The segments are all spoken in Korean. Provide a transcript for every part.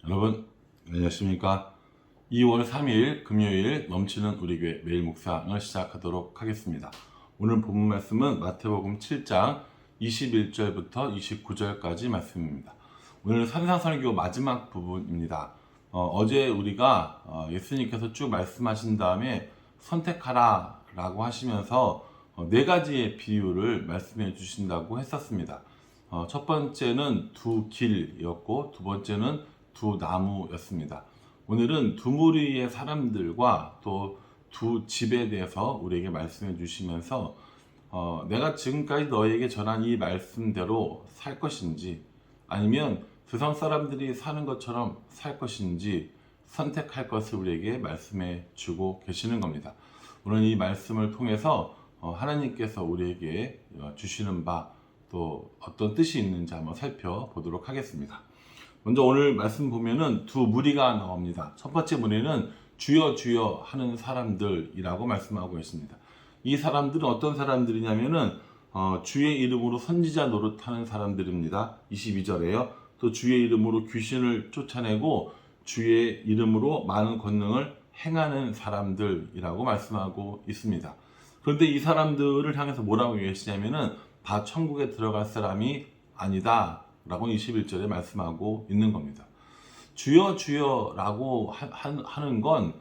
여러분 안녕하십니까? 2월 3일 금요일 넘치는 우리 교회 매일 묵상을 시작하도록 하겠습니다. 오늘 본문 말씀은 마태복음 7장 21절부터 29절까지 말씀입니다. 오늘은 산상설교 마지막 부분입니다. 어제 우리가 예수님께서 쭉 말씀하신 다음에 선택하라 라고 하시면서 네 가지의 비유를 말씀해 주신다고 했었습니다. 첫 번째는 두 길이었고 두 번째는 두 나무였습니다. 오늘은 두 무리의 사람들과 또 두 집에 대해서 우리에게 말씀해 주시면서 내가 지금까지 너에게 전한 이 말씀대로 살 것인지 아니면 세상 사람들이 사는 것처럼 살 것인지 선택할 것을 우리에게 말씀해 주고 계시는 겁니다. 오늘 이 말씀을 통해서 하나님께서 우리에게 주시는 바 또 어떤 뜻이 있는지 한번 살펴보도록 하겠습니다. 먼저 오늘 말씀 보면은 두 무리가 나옵니다. 첫 번째 무리는 주여 주여 하는 사람들이라고 말씀하고 있습니다. 이 사람들은 어떤 사람들이냐면은 주의 이름으로 선지자 노릇하는 사람들입니다. 22절에요. 또 주의 이름으로 귀신을 쫓아내고 주의 이름으로 많은 권능을 행하는 사람들이라고 말씀하고 있습니다. 그런데 이 사람들을 향해서 뭐라고 얘기하시냐면은 다 천국에 들어갈 사람이 아니다 라고 21절에 말씀하고 있는 겁니다. 주여 주여 라고 하는 건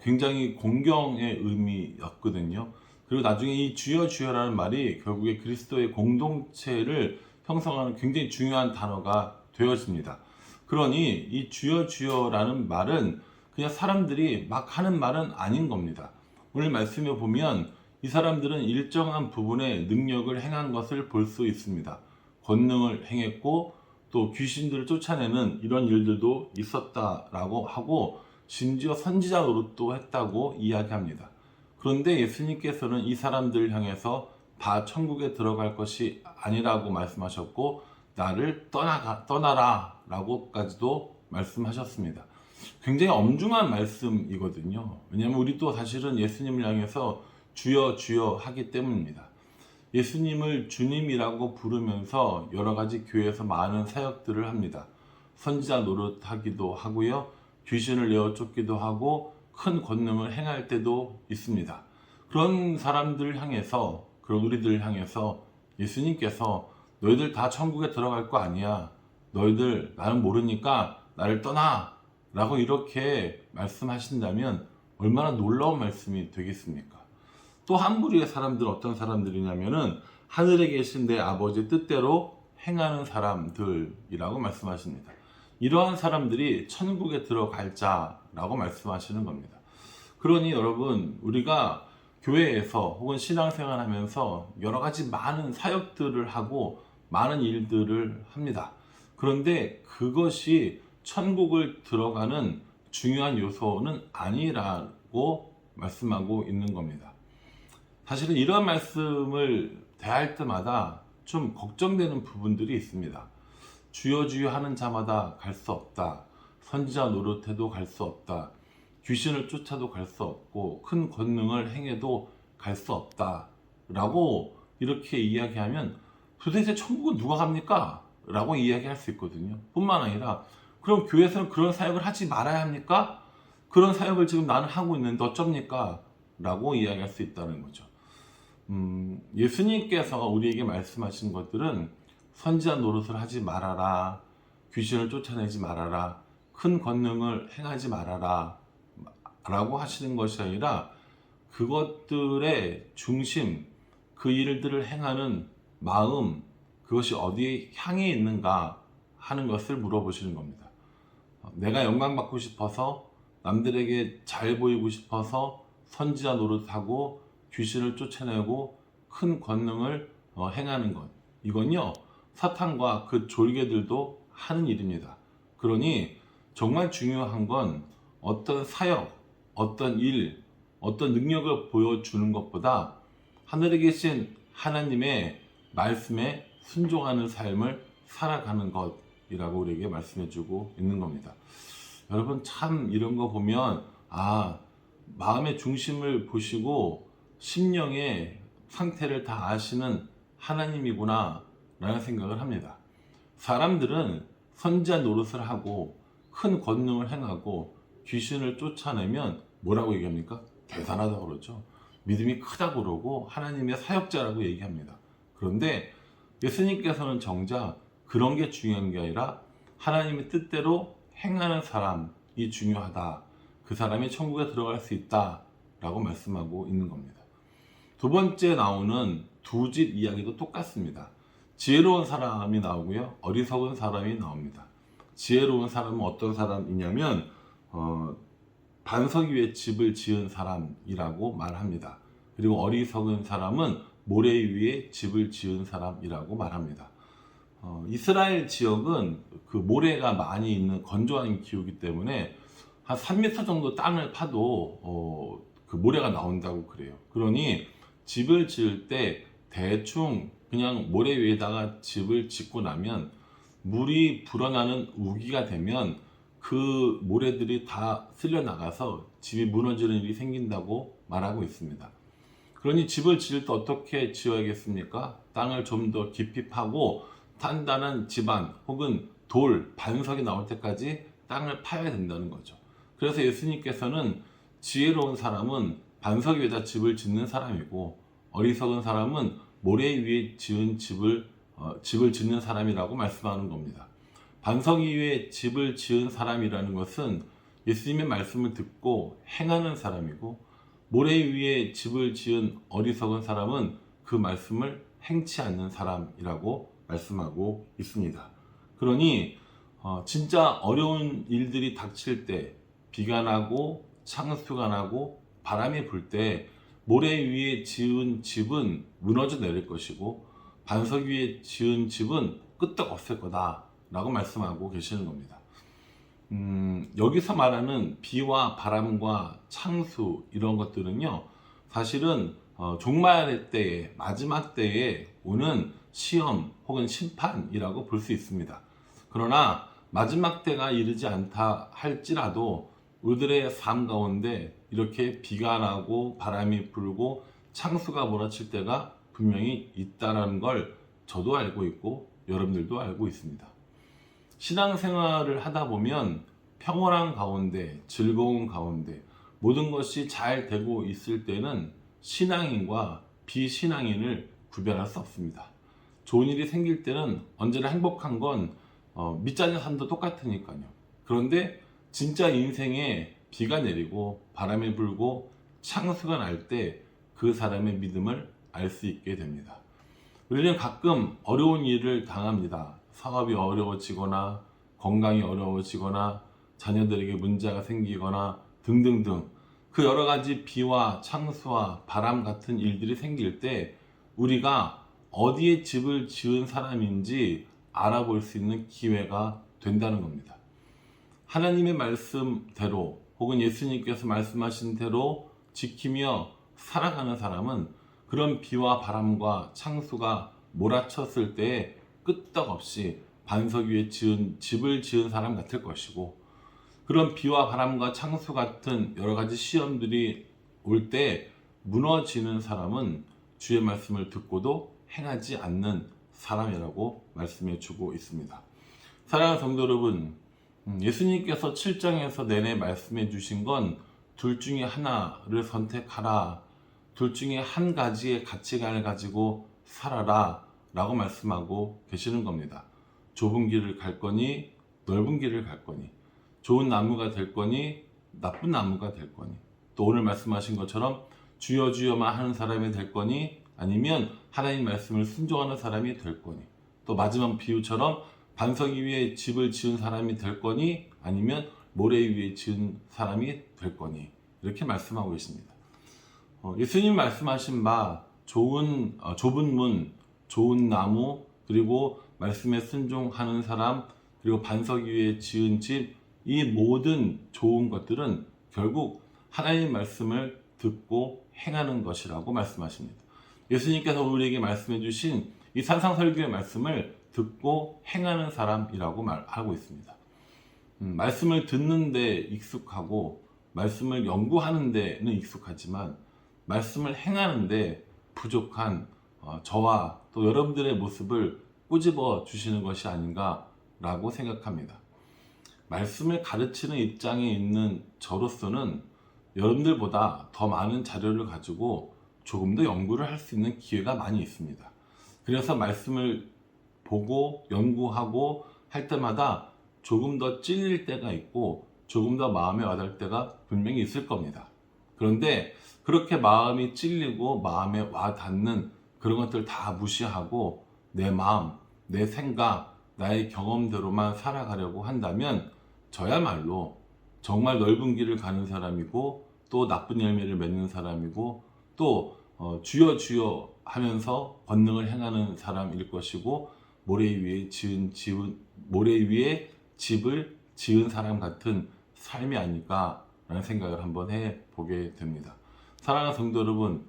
굉장히 공경의 의미였거든요. 그리고 나중에 이 주여 주여라는 말이 결국에 그리스도의 공동체를 형성하는 굉장히 중요한 단어가 되어집니다. 그러니 이 주여 주여라는 말은 그냥 사람들이 막 하는 말은 아닌 겁니다. 오늘 말씀에 보면 이 사람들은 일정한 부분의 능력을 행한 것을 볼 수 있습니다. 권능을 행했고 또 귀신들을 쫓아내는 이런 일들도 있었다라고 하고 심지어 선지자 노릇도 했다고 이야기합니다. 그런데 예수님께서는 이 사람들을 향해서 다 천국에 들어갈 것이 아니라고 말씀하셨고 나를 떠나라 라고까지도 말씀하셨습니다. 굉장히 엄중한 말씀이거든요. 왜냐하면 우리도 사실은 예수님을 향해서 주여 주여 하기 때문입니다. 예수님을 주님이라고 부르면서 여러 가지 교회에서 많은 사역들을 합니다. 선지자 노릇하기도 하고요. 귀신을 내어 쫓기도 하고 큰 권능을 행할 때도 있습니다. 그런 사람들을 향해서, 그런 우리들을 향해서 예수님께서 너희들 다 천국에 들어갈 거 아니야. 너희들 나는 모르니까 나를 떠나 라고 이렇게 말씀하신다면 얼마나 놀라운 말씀이 되겠습니까? 또 한 무리의 사람들은 어떤 사람들이냐면은 하늘에 계신 내 아버지 뜻대로 행하는 사람들이라고 말씀하십니다. 이러한 사람들이 천국에 들어갈 자라고 말씀하시는 겁니다. 그러니 여러분 우리가 교회에서 혹은 신앙생활 하면서 여러 가지 많은 사역들을 하고 많은 일들을 합니다. 그런데 그것이 천국을 들어가는 중요한 요소는 아니라고 말씀하고 있는 겁니다. 사실은 이런 말씀을 대할 때마다 좀 걱정되는 부분들이 있습니다. 주여 주여 하는 자마다 갈 수 없다. 선지자 노릇해도 갈 수 없다. 귀신을 쫓아도 갈 수 없고 큰 권능을 행해도 갈 수 없다. 라고 이렇게 이야기하면 도대체 천국은 누가 갑니까? 라고 이야기할 수 있거든요. 뿐만 아니라 그럼 교회에서는 그런 사역을 하지 말아야 합니까? 그런 사역을 지금 나는 하고 있는데 어쩝니까? 라고 이야기할 수 있다는 거죠. 예수님께서 우리에게 말씀하신 것들은 선지자 노릇을 하지 말아라, 귀신을 쫓아내지 말아라, 큰 권능을 행하지 말아라 라고 하시는 것이 아니라 그것들의 중심, 그 일들을 행하는 마음, 그것이 어디에 향해 있는가 하는 것을 물어보시는 겁니다. 내가 영광받고 싶어서 남들에게 잘 보이고 싶어서 선지자 노릇하고 귀신을 쫓아내고 큰 권능을 행하는 것, 이건요 사탄과 그 졸개들도 하는 일입니다. 그러니 정말 중요한 건 어떤 사역, 어떤 일, 어떤 능력을 보여주는 것보다 하늘에 계신 하나님의 말씀에 순종하는 삶을 살아가는 것이라고 우리에게 말씀해주고 있는 겁니다. 여러분 참 이런 거 보면 마음의 중심을 보시고 심령의 상태를 다 아시는 하나님이구나 라는 생각을 합니다. 사람들은 선지자 노릇을 하고 큰 권능을 행하고 귀신을 쫓아내면 뭐라고 얘기합니까? 대단하다고 그러죠. 믿음이 크다고 그러고 하나님의 사역자라고 얘기합니다. 그런데 예수님께서는 정작 그런 게 중요한 게 아니라 하나님의 뜻대로 행하는 사람이 중요하다. 그 사람이 천국에 들어갈 수 있다 라고 말씀하고 있는 겁니다. 두 번째 나오는 두 집 이야기도 똑같습니다. 지혜로운 사람이 나오고요, 어리석은 사람이 나옵니다. 지혜로운 사람은 어떤 사람이냐면 반석 위에 집을 지은 사람이라고 말합니다. 그리고 어리석은 사람은 모래 위에 집을 지은 사람이라고 말합니다. 이스라엘 지역은 그 모래가 많이 있는 건조한 기후이기 때문에 한 3m 정도 땅을 파도 그 모래가 나온다고 그래요. 그러니 집을 지을 때 대충 그냥 모래 위에다가 집을 짓고 나면 물이 불어나는 우기가 되면 그 모래들이 다 쓸려 나가서 집이 무너지는 일이 생긴다고 말하고 있습니다. 그러니 집을 지을 때 어떻게 지어야겠습니까? 땅을 좀 더 깊이 파고 단단한 지반 혹은 돌, 반석이 나올 때까지 땅을 파야 된다는 거죠. 그래서 예수님께서는 지혜로운 사람은 반석 위에다 집을 짓는 사람이고 어리석은 사람은 모래 위에 지은 집을 짓는 사람이라고 말씀하는 겁니다. 반석 위에 집을 지은 사람이라는 것은 예수님의 말씀을 듣고 행하는 사람이고 모래 위에 집을 지은 어리석은 사람은 그 말씀을 행치 않는 사람이라고 말씀하고 있습니다. 그러니 진짜 어려운 일들이 닥칠 때 비가 나고 창수가 나고 바람이 불 때 모래 위에 지은 집은 무너져 내릴 것이고 반석 위에 지은 집은 끄떡 없을 거다 라고 말씀하고 계시는 겁니다. 여기서 말하는 비와 바람과 창수 이런 것들은요, 사실은 종말 때에, 마지막 때에 오는 시험 혹은 심판이라고 볼 수 있습니다. 그러나 마지막 때가 이르지 않다 할지라도 우리들의 삶 가운데 이렇게 비가 나고 바람이 불고 창수가 몰아칠 때가 분명히 있다는 걸 저도 알고 있고 여러분들도 알고 있습니다. 신앙생활을 하다 보면 평온한 가운데, 즐거운 가운데 모든 것이 잘 되고 있을 때는 신앙인과 비신앙인을 구별할 수 없습니다. 좋은 일이 생길 때는 언제나 행복한 건 믿지 않는 사람도 똑같으니까요. 그런데 진짜 인생에 비가 내리고 바람이 불고 창수가 날 때 그 사람의 믿음을 알 수 있게 됩니다. 우리는 가끔 어려운 일을 당합니다. 사업이 어려워지거나 건강이 어려워지거나 자녀들에게 문제가 생기거나 등등등 그 여러 가지 비와 창수와 바람 같은 일들이 생길 때 우리가 어디에 집을 지은 사람인지 알아볼 수 있는 기회가 된다는 겁니다. 하나님의 말씀대로 혹은 예수님께서 말씀하신 대로 지키며 살아가는 사람은 그런 비와 바람과 창수가 몰아쳤을 때에 끄떡없이 반석 위에 집을 지은 사람 같을 것이고 그런 비와 바람과 창수 같은 여러 가지 시험들이 올 때 무너지는 사람은 주의 말씀을 듣고도 행하지 않는 사람이라고 말씀해 주고 있습니다. 사랑하는 성도 여러분, 예수님께서 7장에서 내내 말씀해 주신 건 둘 중에 하나를 선택하라, 둘 중에 한 가지의 가치관을 가지고 살아라 라고 말씀하고 계시는 겁니다. 좁은 길을 갈 거니 넓은 길을 갈 거니 좋은 나무가 될 거니 나쁜 나무가 될 거니 또 오늘 말씀하신 것처럼 주여 주여만 하는 사람이 될 거니 아니면 하나님 말씀을 순종하는 사람이 될 거니 또 마지막 비유처럼 반석 위에 집을 지은 사람이 될 거니 아니면 모래 위에 지은 사람이 될 거니 이렇게 말씀하고 계십니다. 예수님 말씀하신 바 좁은 문, 좋은 나무 그리고 말씀에 순종하는 사람 그리고 반석 위에 지은 집 이 모든 좋은 것들은 결국 하나님 말씀을 듣고 행하는 것이라고 말씀하십니다. 예수님께서 우리에게 말씀해 주신 이 산상설교의 말씀을 듣고 행하는 사람이라고 말하고 있습니다. 말씀을 듣는 데 익숙하고 말씀을 연구하는 데는 익숙하지만 말씀을 행하는 데 부족한 저와 또 여러분들의 모습을 꼬집어 주시는 것이 아닌가라고 생각합니다. 말씀을 가르치는 입장에 있는 저로서는 여러분들보다 더 많은 자료를 가지고 조금 더 연구를 할 수 있는 기회가 많이 있습니다. 그래서 말씀을 보고 연구하고 할 때마다 조금 더 찔릴 때가 있고 조금 더 마음에 와닿을 때가 분명히 있을 겁니다. 그런데 그렇게 마음이 찔리고 마음에 와닿는 그런 것들 다 무시하고 내 마음, 내 생각, 나의 경험대로만 살아가려고 한다면 저야말로 정말 넓은 길을 가는 사람이고 또 나쁜 열매를 맺는 사람이고 또 주여 주여 하면서 권능을 행하는 사람일 것이고 모래 위에 집을 지은 사람 같은 삶이 아닐까라는 생각을 한번 해보게 됩니다. 사랑하는 성도 여러분,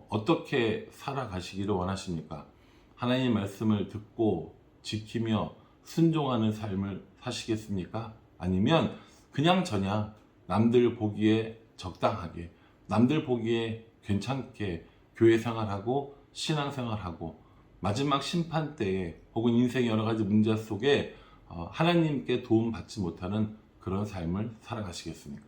어떻게 살아가시기를 원하십니까? 하나님의 말씀을 듣고 지키며 순종하는 삶을 사시겠습니까? 아니면 그냥 저냥 남들 보기에 적당하게, 남들 보기에 괜찮게 교회 생활하고 신앙 생활하고 마지막 심판 때에 혹은 인생의 여러 가지 문제 속에 하나님께 도움 받지 못하는 그런 삶을 살아가시겠습니까?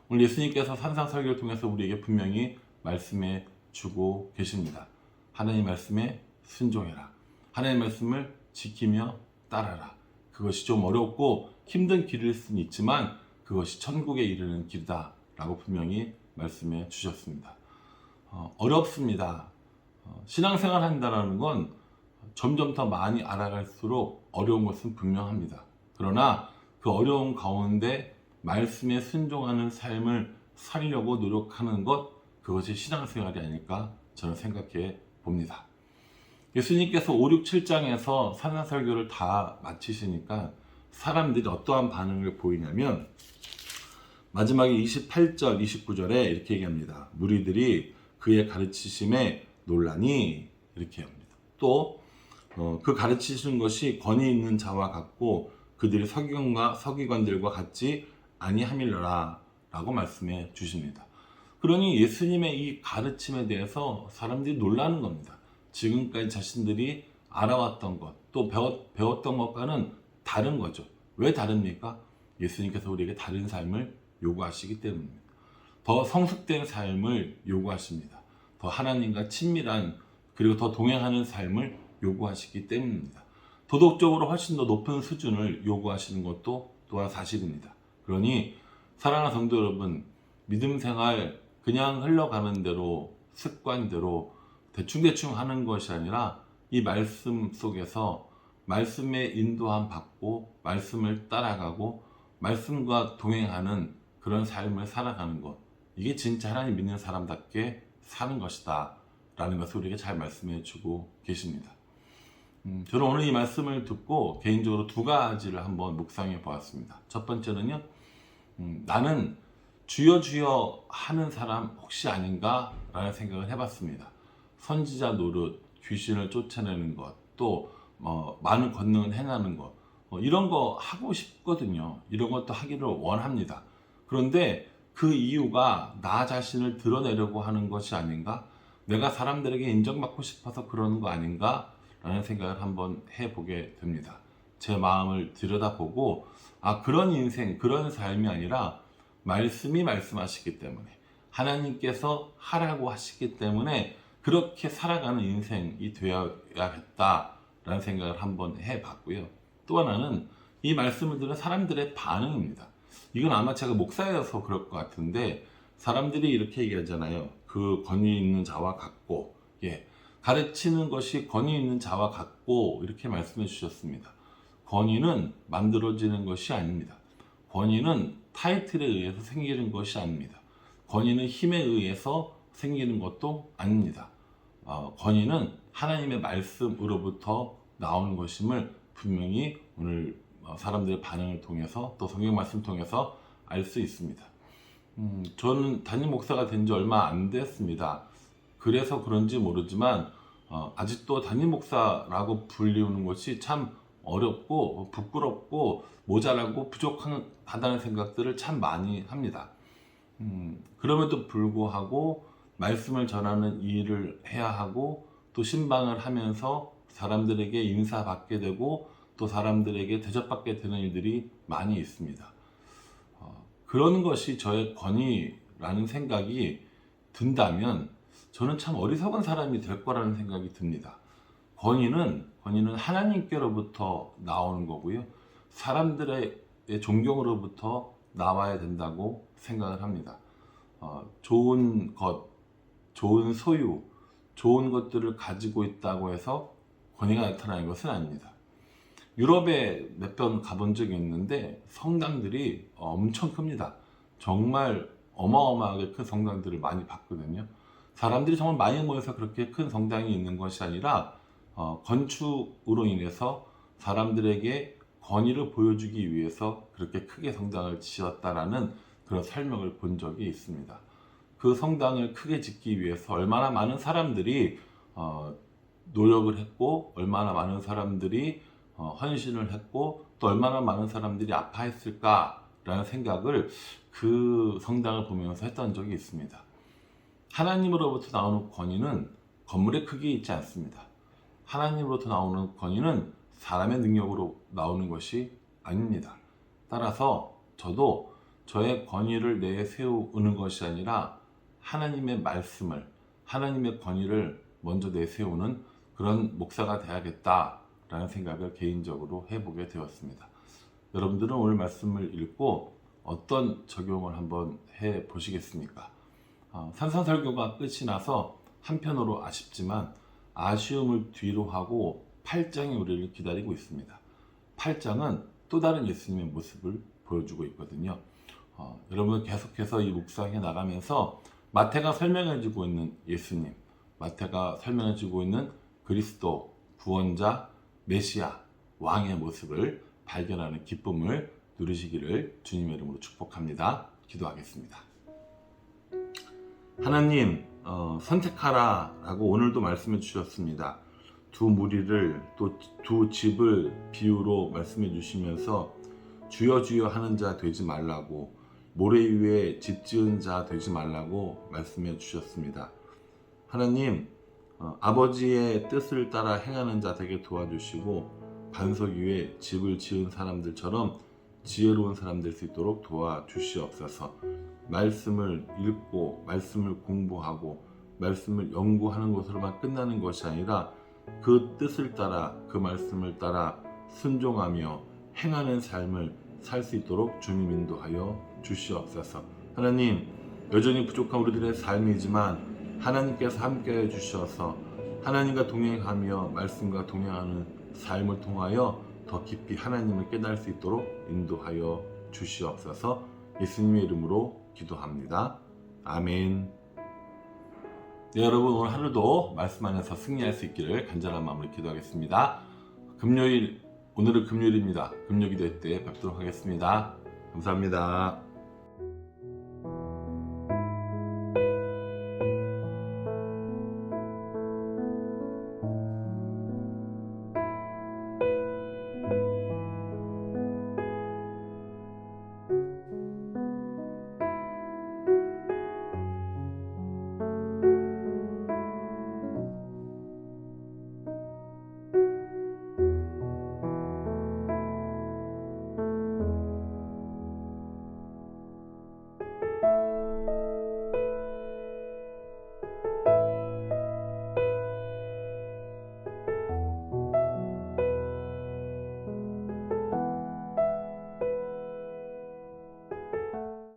오늘 예수님께서 산상설교를 통해서 우리에게 분명히 말씀해 주고 계십니다. 하나님 말씀에 순종해라. 하나님 말씀을 지키며 따라라. 그것이 좀 어렵고 힘든 길일 수는 있지만 그것이 천국에 이르는 길이다 라고 분명히 말씀해 주셨습니다. 어렵습니다. 신앙생활 한다는 건 점점 더 많이 알아갈수록 어려운 것은 분명합니다. 그러나 그 어려운 가운데 말씀에 순종하는 삶을 살려고 노력하는 것, 그것이 신앙생활이 아닐까 저는 생각해 봅니다. 예수님께서 5, 6, 7장에서 산상설교를 다 마치시니까 사람들이 어떠한 반응을 보이냐면 마지막에 28절, 29절에 이렇게 얘기합니다. 무리들이 그의 가르치심에 놀라니 이렇게 합니다. 또 그 가르치시는 것이 권위 있는 자와 같고 그들이 서기관들과 같지 아니함이라 라고 말씀해 주십니다. 그러니 예수님의 이 가르침에 대해서 사람들이 놀라는 겁니다. 지금까지 자신들이 알아왔던 것, 또 배웠던 것과는 다른 거죠. 왜 다릅니까? 예수님께서 우리에게 다른 삶을 요구하시기 때문입니다. 더 성숙된 삶을 요구하십니다. 더 하나님과 친밀한 그리고 더 동행하는 삶을 요구하시기 때문입니다. 도덕적으로 훨씬 더 높은 수준을 요구하시는 것도 또한 사실입니다. 그러니 사랑하는 성도 여러분, 믿음 생활 그냥 흘러가는 대로 습관대로 대충대충 하는 것이 아니라 이 말씀 속에서 말씀의 인도함 받고 말씀을 따라가고 말씀과 동행하는 그런 삶을 살아가는 것, 이게 진짜 하나님 믿는 사람답게 사는 것이다 라는 것을 우리에게 잘 말씀해 주고 계십니다. 저는 오늘 이 말씀을 듣고 개인적으로 두 가지를 한번 묵상해 보았습니다. 첫 번째는요, 나는 주여 주여 하는 사람 혹시 아닌가 라는 생각을 해봤습니다. 선지자 노릇, 귀신을 쫓아내는 것, 또 많은 권능을 행하는 것, 이런 거 하고 싶거든요. 이런 것도 하기를 원합니다. 그런데 그 이유가 나 자신을 드러내려고 하는 것이 아닌가? 내가 사람들에게 인정받고 싶어서 그러는 거 아닌가? 라는 생각을 한번 해보게 됩니다. 제 마음을 들여다보고 그런 인생, 그런 삶이 아니라 말씀이 말씀하시기 때문에 하나님께서 하라고 하시기 때문에 그렇게 살아가는 인생이 되어야겠다라는 생각을 한번 해봤고요. 또 하나는 이 말씀을 들은 사람들의 반응입니다. 이건 아마 제가 목사여서 그럴 것 같은데 사람들이 이렇게 얘기하잖아요. 그 권위 있는 자와 같고, 가르치는 것이 권위 있는 자와 같고 이렇게 말씀해 주셨습니다. 권위는 만들어지는 것이 아닙니다. 권위는 타이틀에 의해서 생기는 것이 아닙니다. 권위는 힘에 의해서 생기는 것도 아닙니다. 권위는 하나님의 말씀으로부터 나오는 것임을 분명히 오늘 사람들의 반응을 통해서 또 성경 말씀 통해서 알 수 있습니다. 저는 담임 목사가 된 지 얼마 안 됐습니다. 그래서 그런지 모르지만 아직도 담임 목사라고 불리우는 것이 참 어렵고 부끄럽고 모자라고 부족하다는 생각들을 참 많이 합니다. 그럼에도 불구하고 말씀을 전하는 일을 해야 하고 또 신방을 하면서 사람들에게 인사받게 되고 또 사람들에게 대접받게 되는 일들이 많이 있습니다. 그런 것이 저의 권위라는 생각이 든다면 저는 참 어리석은 사람이 될 거라는 생각이 듭니다. 권위는 하나님께로부터 나오는 거고요. 사람들의 존경으로부터 나와야 된다고 생각을 합니다. 좋은 것, 좋은 소유, 좋은 것들을 가지고 있다고 해서 권위가 나타나는 것은 아닙니다. 유럽에 몇 번 가본 적이 있는데 성당들이 엄청 큽니다. 정말 어마어마하게 큰 성당들을 많이 봤거든요. 사람들이 정말 많이 모여서 그렇게 큰 성당이 있는 것이 아니라 건축으로 인해서 사람들에게 권위를 보여주기 위해서 그렇게 크게 성당을 지었다라는 그런 설명을 본 적이 있습니다. 그 성당을 크게 짓기 위해서 얼마나 많은 사람들이 노력을 했고, 얼마나 많은 사람들이 헌신을 했고, 또 얼마나 많은 사람들이 아파했을까라는 생각을 그 성당을 보면서 했던 적이 있습니다. 하나님으로부터 나오는 권위는 건물의 크기에 있지 않습니다. 하나님으로부터 나오는 권위는 사람의 능력으로 나오는 것이 아닙니다. 따라서 저도 저의 권위를 내세우는 것이 아니라 하나님의 말씀을, 하나님의 권위를 먼저 내세우는 그런 목사가 되야겠다라는 생각을 개인적으로 해보게 되었습니다. 여러분들은 오늘 말씀을 읽고 어떤 적용을 한번 해 보시겠습니까? 산상설교가 끝이 나서 한편으로 아쉽지만 아쉬움을 뒤로 하고 8장이 우리를 기다리고 있습니다. 8장은 또 다른 예수님의 모습을 보여주고 있거든요. 여러분 계속해서 이 묵상해 나가면서 마태가 설명해주고 있는 예수님, 마태가 설명해주고 있는 그리스도, 구원자, 메시아, 왕의 모습을 발견하는 기쁨을 누리시기를 주님의 이름으로 축복합니다. 기도하겠습니다. 하나님, 선택하라 라고 오늘도 말씀해 주셨습니다. 두 무리를 또 두 집을 비유로 말씀해 주시면서 주여 주여 하는 자 되지 말라고, 모래 위에 집 지은 자 되지 말라고 말씀해 주셨습니다. 하나님, 아버지의 뜻을 따라 행하는 자 되게 도와주시고 반석 위에 집을 지은 사람들처럼 지혜로운 사람 될 수 있도록 도와주시옵소서. 말씀을 읽고 말씀을 공부하고 말씀을 연구하는 것으로만 끝나는 것이 아니라 그 뜻을 따라, 그 말씀을 따라 순종하며 행하는 삶을 살 수 있도록 주님 인도하여 주시옵소서. 하나님, 여전히 부족한 우리들의 삶이지만 하나님께서 함께해 주셔서 하나님과 동행하며 말씀과 동행하는 삶을 통하여 더 깊이 하나님을 깨달을 수 있도록 인도하여 주시옵소서. 예수님의 이름으로 기도합니다. 아멘. 네, 여러분, 오늘 하루도 말씀 안에서 승리할 수 있기를 간절한 마음으로 기도하겠습니다. 오늘은 금요일입니다. 금요 기도 때 뵙도록 하겠습니다. 감사합니다.